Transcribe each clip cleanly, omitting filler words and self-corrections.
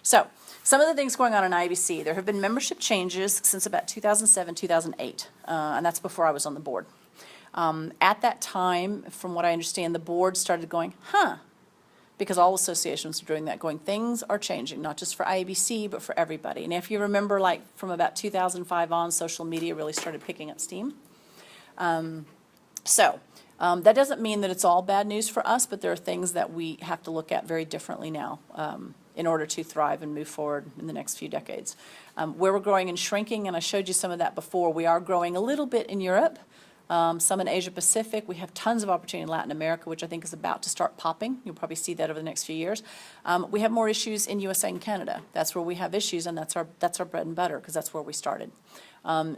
So, some of the things going on in IABC, there have been membership changes since about 2007, 2008, and that's before I was on the board. At that time, from what I understand, the board started going, because all associations are doing that, going, things are changing, not just for IABC, but for everybody. And if you remember, like from about 2005 on, social media really started picking up steam. That doesn't mean that it's all bad news for us, but there are things that we have to look at very differently now in order to thrive and move forward in the next few decades. Where we're growing and shrinking, and I showed you some of that before, we are growing a little bit in Europe, some in Asia Pacific. We have tons of opportunity in Latin America, which I think is about to start popping. You'll probably see that over the next few years. We have more issues in USA and Canada. That's where we have issues, and that's our bread and butter, because that's where we started.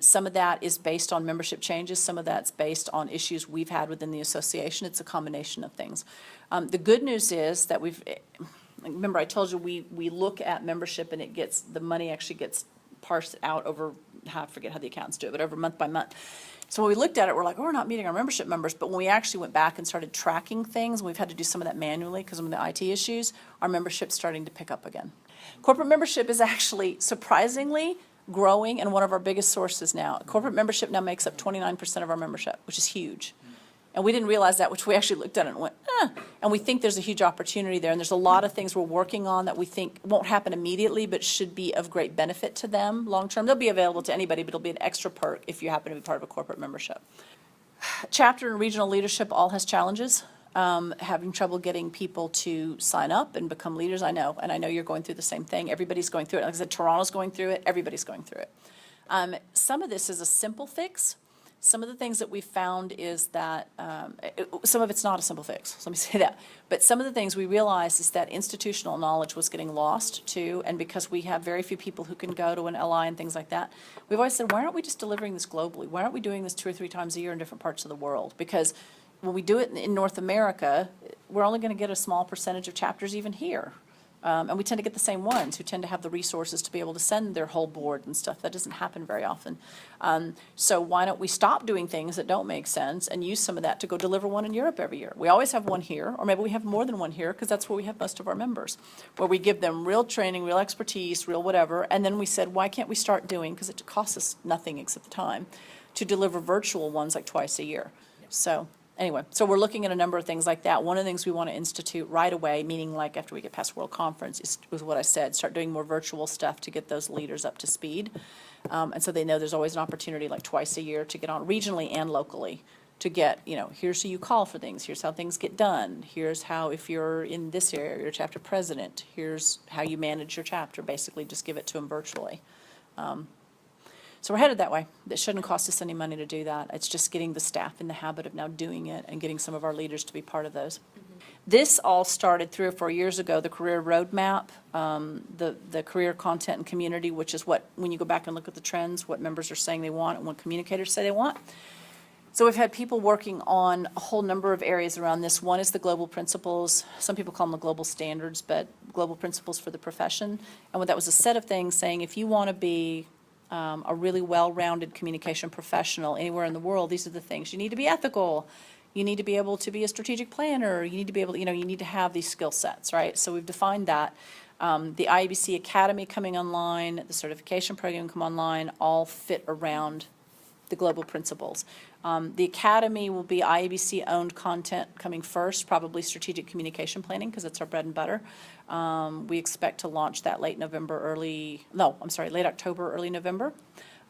Some of that is based on membership changes. Some of that's based on issues we've had within the association. It's a combination of things. The good news is that remember I told you we look at membership, and the money actually gets parsed out over, I forget how the accountants do it, but over month by month. So when we looked at it, we're like, we're not meeting our membership numbers. But when we actually went back and started tracking things, we've had to do some of that manually because of the IT issues, our membership's starting to pick up again. Corporate membership is actually surprisingly growing and one of our biggest sources now. Corporate membership now makes up 29% of our membership, which is huge. And we didn't realize that, which we actually looked at it and went, And we think there's a huge opportunity there. And there's a lot of things we're working on that we think won't happen immediately, but should be of great benefit to them long term. They'll be available to anybody, but it'll be an extra perk if you happen to be part of a corporate membership. Chapter and regional leadership all has challenges. Having trouble getting people to sign up and become leaders, I know. And I know you're going through the same thing. Everybody's going through it. Like I said, Toronto's going through it. Everybody's going through it. Some of this is a simple fix. Some of the things that we found is that, some of it's not a simple fix, so let me say that. But some of the things we realized is that institutional knowledge was getting lost too, and because we have very few people who can go to an LI and things like that, we've always said, why aren't we just delivering this globally? Why aren't we doing this 2 or 3 times a year in different parts of the world? Because when we do it in North America, we're only going to get a small percentage of chapters even here. And we tend to get the same ones who tend to have the resources to be able to send their whole board and stuff. That doesn't happen very often. So why don't we stop doing things that don't make sense and use some of that to go deliver one in Europe every year? We always have one here, or maybe we have more than one here, because that's where we have most of our members, where we give them real training, real expertise, real whatever. And then we said, why can't we start doing, because it costs us nothing except the time, to deliver virtual ones like twice a year. So anyway, so we're looking at a number of things like that. One of the things we want to institute right away, meaning like after we get past World Conference, was what I said, start doing more virtual stuff to get those leaders up to speed. And so they know there's always an opportunity like twice a year to get on regionally and locally to get, here's who you call for things, here's how things get done, here's how, if you're in this area, you're chapter president, here's how you manage your chapter, basically just give it to them virtually. So we're headed that way. It shouldn't cost us any money to do that. It's just getting the staff in the habit of now doing it and getting some of our leaders to be part of those. Mm-hmm. This all started 3 or 4 years ago, the career roadmap, the career content and community, which is what, when you go back and look at the trends, what members are saying they want and what communicators say they want. So we've had people working on a whole number of areas around this. One is the global principles. Some people call them the global standards, but global principles for the profession. And what that was a set of things saying, if you want to be a really well-rounded communication professional anywhere in the world, these are the things. You need to be ethical. You need to be able to be a strategic planner. You need to be able to, you need to have these skill sets, right? So we've defined that. The IABC Academy coming online, the certification program come online, all fit around the global principles. The Academy will be IABC-owned content coming first, probably strategic communication planning, because it's our bread and butter. We expect to launch that late October, early November.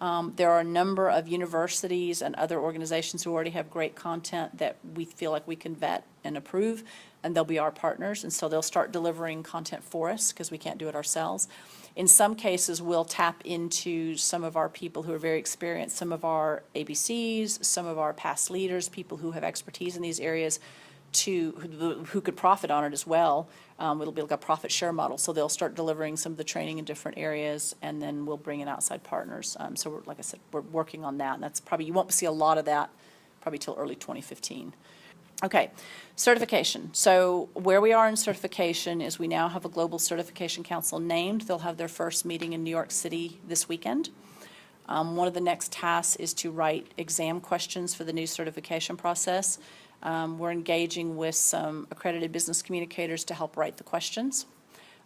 There are a number of universities and other organizations who already have great content that we feel like we can vet and approve, and they'll be our partners, and so they'll start delivering content for us because we can't do it ourselves. In some cases, we'll tap into some of our people who are very experienced, some of our ABCs, some of our past leaders, people who have expertise in these areas, who could profit on it as well. It'll be like a profit share model, so they'll start delivering some of the training in different areas, and then we'll bring in outside partners. So like I said, we're working on that, and that's probably, you won't see a lot of that probably till early 2015. Okay, certification. So where we are in certification is we now have a Global Certification Council named. They'll have their first meeting in New York City this weekend. One of the next tasks is to write exam questions for the new certification process. We're engaging with some accredited business communicators to help write the questions.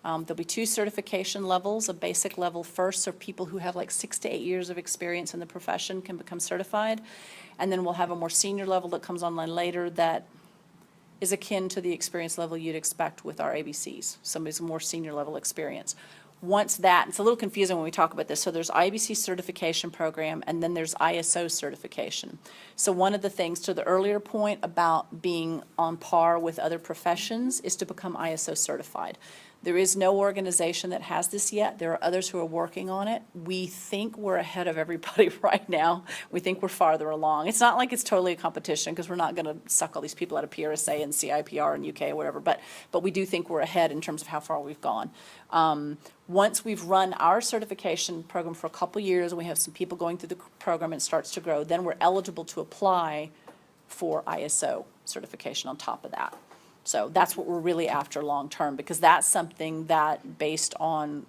There'll be 2 certification levels, a basic level first, so people who have like 6 to 8 years of experience in the profession can become certified. And then we'll have a more senior level that comes online later that is akin to the experience level you'd expect with our ABCs, somebody's more senior level experience. Once that, it's a little confusing when we talk about this, so there's IABC certification program and then there's ISO certification. So one of the things, to the earlier point about being on par with other professions, is to become ISO certified. There is no organization that has this yet. There are others who are working on it. We think we're ahead of everybody right now. We think we're farther along. It's not like it's totally a competition, because we're not going to suck all these people out of PRSA and CIPR and UK or whatever, but we do think we're ahead in terms of how far we've gone. Once we've run our certification program for a couple years and we have some people going through the program and it starts to grow, then we're eligible to apply for ISO certification on top of that. So that's what we're really after long term, because that's something that, based on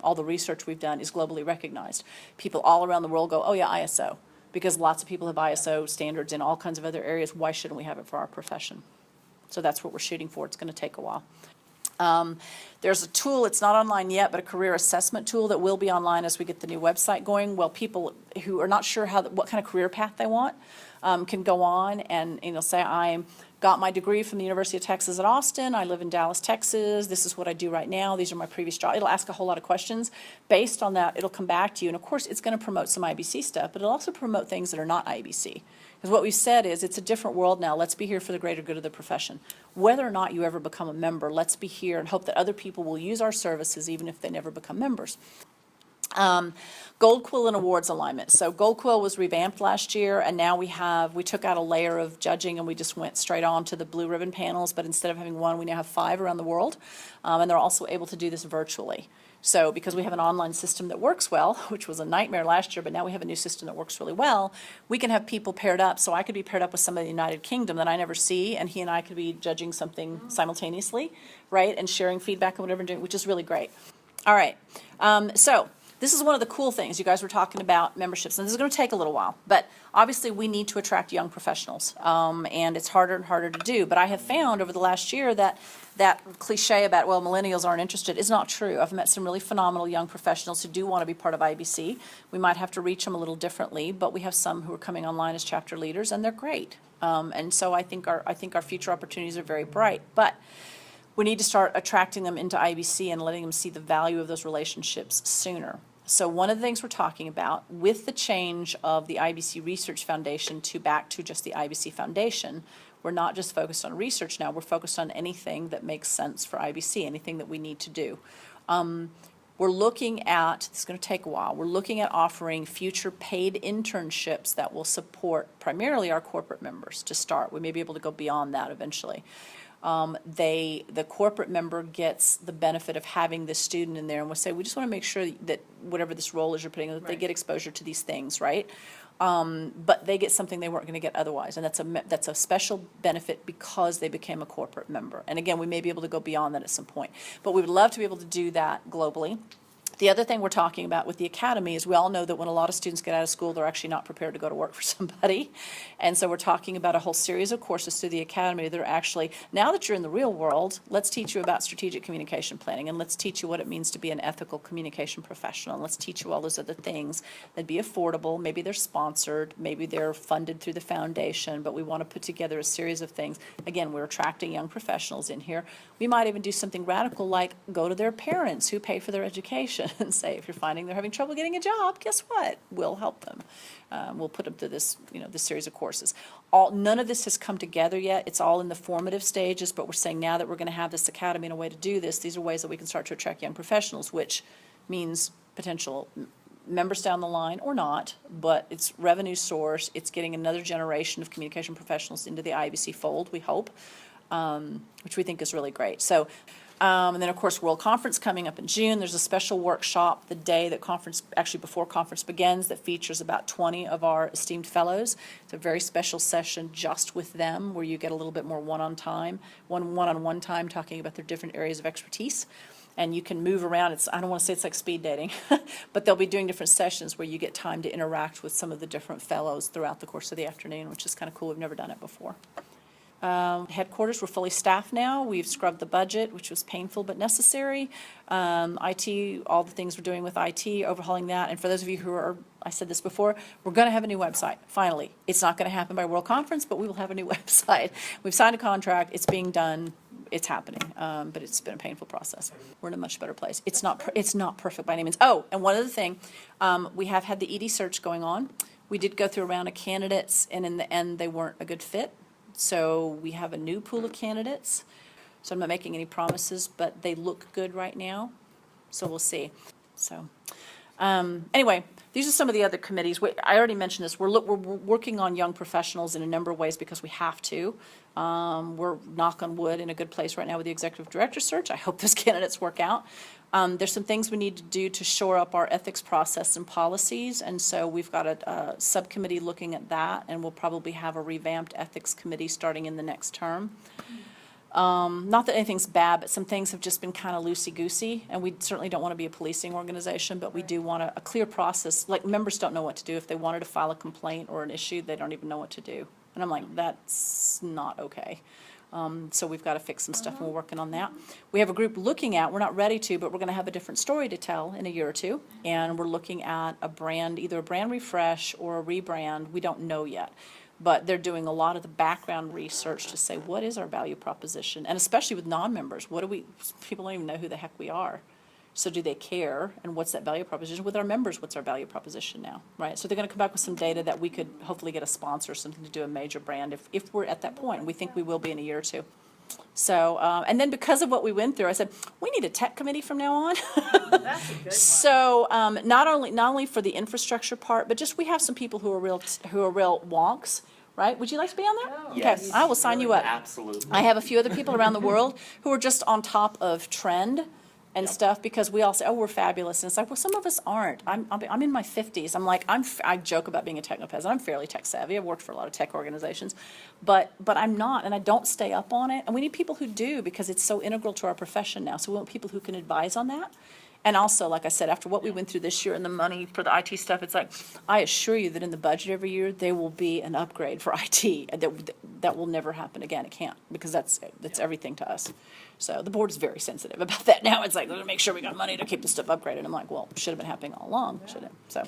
all the research we've done, is globally recognized. People all around the world go, oh yeah, ISO, because lots of people have ISO standards in all kinds of other areas. Why shouldn't we have it for our profession? So that's what we're shooting for. It's going to take a while. There's a tool, it's not online yet, but a career assessment tool that will be online as we get the new website going. Well, people who are not sure what kind of career path they want can go on and say, I got my degree from the University of Texas at Austin, I live in Dallas, Texas, this is what I do right now, these are my previous jobs. It'll ask a whole lot of questions. Based on that, it'll come back to you, and of course it's going to promote some IBC stuff, but it'll also promote things that are not IBC. Because what we've said is, it's a different world now. Let's be here for the greater good of the profession. Whether or not you ever become a member, let's be here and hope that other people will use our services even if they never become members. Gold Quill and awards alignment. So Gold Quill was revamped last year, and now we took out a layer of judging and we just went straight on to the blue ribbon panels, but instead of having 1, we now have 5 around the world, and they're also able to do this virtually. So because we have an online system that works well, which was a nightmare last year, but now we have a new system that works really well, we can have people paired up. So I could be paired up with somebody in the United Kingdom that I never see, and he and I could be judging something simultaneously, right, and sharing feedback and whatever, which is really great. All right, so this is one of the cool things. You guys were talking about memberships, and this is going to take a little while, but obviously we need to attract young professionals, and it's harder and harder to do. But I have found over the last year that cliche about, well, millennials aren't interested is not true. I've met some really phenomenal young professionals who do want to be part of IBC. We might have to reach them a little differently, but we have some who are coming online as chapter leaders, and they're great. And so I think our future opportunities are very bright. But we need to start attracting them into IBC and letting them see the value of those relationships sooner. So one of the things we're talking about with the change of the IBC Research Foundation back to just the IBC Foundation, we're not just focused on research now, we're focused on anything that makes sense for IBC, anything that we need to do. We're looking at, it's going to take a while, we're looking at offering future paid internships that will support primarily our corporate members to start. We may be able to go beyond that eventually. The corporate member gets the benefit of having this student in there, and we'll say, we just want to make sure that whatever this role is you're putting, that they get exposure to these things, right? But they get something they weren't going to get otherwise, and that's a special benefit because they became a corporate member. And again, we may be able to go beyond that at some point, but we would love to be able to do that globally. The other thing we're talking about with the academy is we all know that when a lot of students get out of school, they're actually not prepared to go to work for somebody. And so we're talking about a whole series of courses through the academy that are actually, now that you're in the real world, let's teach you about strategic communication planning, and let's teach you what it means to be an ethical communication professional, and let's teach you all those other things that'd be affordable. Maybe they're sponsored, maybe they're funded through the foundation, but we want to put together a series of things. Again, we're attracting young professionals in here. We might even do something radical like go to their parents who pay for their education and say, if you're finding they're having trouble getting a job, guess what? We'll help them. We'll put them through this, this series of courses. None of this has come together yet. It's all in the formative stages, but we're saying now that we're going to have this academy and a way to do this, these are ways that we can start to attract young professionals, which means potential members down the line or not, but it's revenue source. It's getting another generation of communication professionals into the IABC fold, we hope, which we think is really great. So. And then, of course, World Conference coming up in June. There's a special workshop the day that before conference begins, that features about 20 of our esteemed fellows. It's a very special session just with them, where you get a little bit more one-on-one time talking about their different areas of expertise. And you can move around. I don't want to say it's like speed dating, but they'll be doing different sessions where you get time to interact with some of the different fellows throughout the course of the afternoon, which is kind of cool. We've never done it before. Headquarters, we're fully staffed now. We've scrubbed the budget, which was painful but necessary. IT, all the things we're doing with IT, overhauling that. And for those of you who are, I said this before, we're going to have a new website, finally. It's not going to happen by World Conference, but we will have a new website. We've signed a contract. It's being done. It's happening, but it's been a painful process. We're in a much better place. It's not perfect by any means. Oh, and one other thing, we have had the ED search going on. We did go through a round of candidates, and in the end, they weren't a good fit. So we have a new pool of candidates. So I'm not making any promises, but they look good right now. So we'll see. So anyway, these are some of the other committees. I already mentioned this. We're working on young professionals in a number of ways because we have to. We're, knock on wood, in a good place right now with the executive director search. I hope those candidates work out. There's some things we need to do to shore up our ethics process and policies, and so we've got a subcommittee looking at that, and we'll probably have a revamped ethics committee starting in the next term. Not that anything's bad, but some things have just been kind of loosey-goosey, and we certainly don't want to be a policing organization, but we do want a clear process. Like, members don't know what to do. If they wanted to file a complaint or an issue, they don't even know what to do. And I'm like, that's not okay. So we've got to fix some stuff, and we're working on that. We have a group looking at, we're not ready to, but we're going to have a different story to tell in a year or two, and we're looking at a brand, either a brand refresh or a rebrand. We don't know yet, but they're doing a lot of the background research to say, what is our value proposition? And especially with non-members, people don't even know who the heck we are. So do they care, and what's that value proposition? With our members, what's our value proposition now, right? So they're going to come back with some data that we could hopefully get a sponsor or something to do a major brand if we're at that point, and we think we will be in a year or two. So, and then because of what we went through, I said, we need a tech committee from now on. That's a good one. So not only for the infrastructure part, but just we have some people who are real wonks. Right? Would you like to be on that? Oh, okay, yes. I will sign you up. Absolutely. I have a few other people around the world who are just on top of trend and Yep. stuff, because we all say, oh, we're fabulous. And it's like, well, some of us aren't. I'm in my 50s. I'm like, I joke about being a techno-peasant. I'm fairly tech savvy. I've worked for a lot of tech organizations. But I'm not, and I don't stay up on it. And we need people who do, because it's so integral to our profession now. So we want people who can advise on that. And also, like I said, after what we went through this year and the money for the IT stuff, it's like, I assure you that in the budget every year, there will be an upgrade for IT. That will never happen again. It can't, because that's everything to us. So the board is very sensitive about that now. It's like, let's make sure we got money to keep this stuff upgraded. I'm like, well, it should have been happening all along, should it? So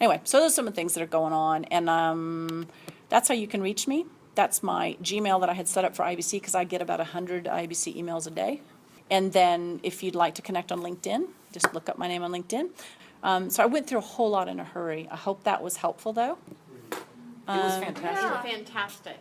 anyway, so those are some of the things that are going on. And that's how you can reach me. That's my Gmail that I had set up for IABC, because I get about 100 IABC emails a day. And then if you'd like to connect on LinkedIn, just look up my name on LinkedIn. So I went through a whole lot in a hurry. I hope that was helpful, though. It was fantastic. Yeah, fantastic.